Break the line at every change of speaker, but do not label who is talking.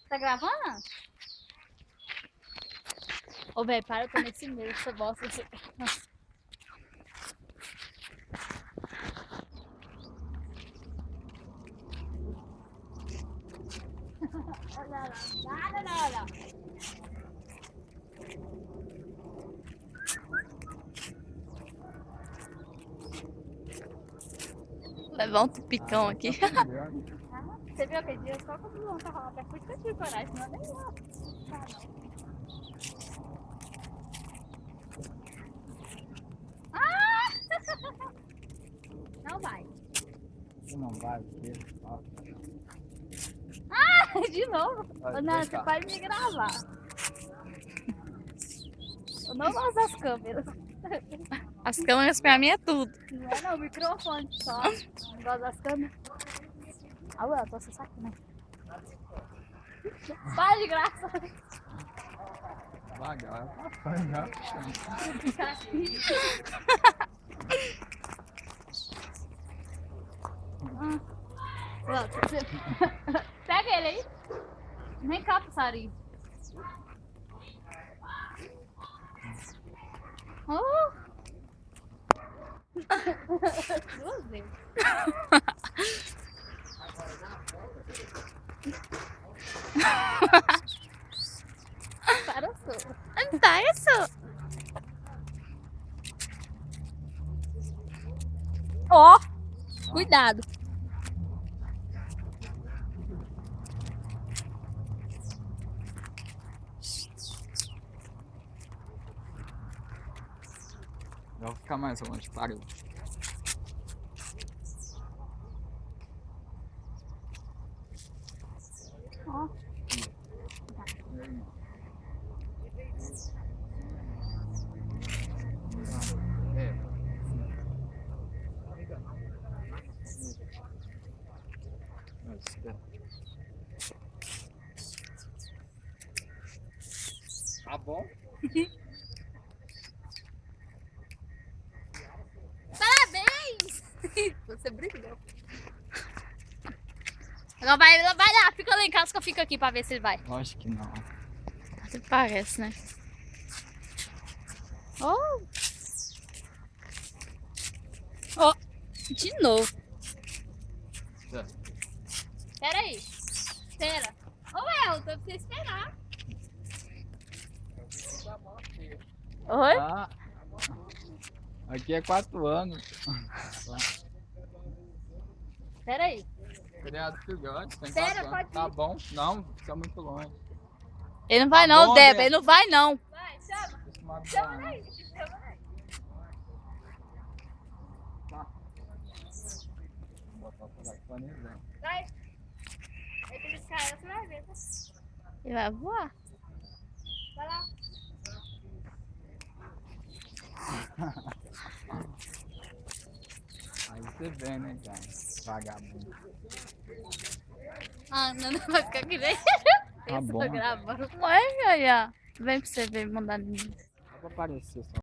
Tá gravando? Ô, velho, para, eu tô nesse medo dessa bosta. Olha lá, nada, nada.
Levar um tupicão aqui.
Você viu aquele dia? Só quando o tá rolando até fui que eu tive coragem, senão nem eu. Não vai.
Não vai, porque...
De novo? Ô, não, você pode me gravar. Eu não gosto das câmeras.
As câmeras pra mim é tudo.
Não é não, o microfone só. Não gosto das câmeras. Ah, ué, eu tô sem saco, né? Para de graça.
Devagar, tá já puxando.
Pega ele aí. Vem cá, passarinho. Duas vezes. Para só.
Tá, isso.
Ó, cuidado.
Eu vou ficar mais longe, parou.
Ó.
Tá bom?
Parabéns! Você brilhou. Agora vai lá, fica lá em casa que eu fico aqui pra ver se ele vai.
Lógico que não.
Até parece, né?
Oh! Oh! De novo. Espera aí. Espera. Ô, Elton, eu preciso esperar. Oi?
Ah, aqui é 4 anos.
Espera aí.
Criado filhote, tem
Pera,
4 anos.
pode
Tá
ir.
bom? Não, fica muito longe.
Ele não vai
Tá
não,
bom,
Débora.
Débora.
Ele não vai não.
Vai, chama.
Acostumado
Chama
pra-
daí. Chama daí.
Tá. Vou botar o telefone e vem.
Vai. Aí que eles caem, você vai ver, tá?
Ele vai voar.
Vai lá.
Aí você vê, né, cara? Vagabundo.
Ah, não vai ficar que nem
Tá
eu
bom.
tô gravando.
Ué, Yaya. Vem pra você ver, mandar.
Só pra aparecer só.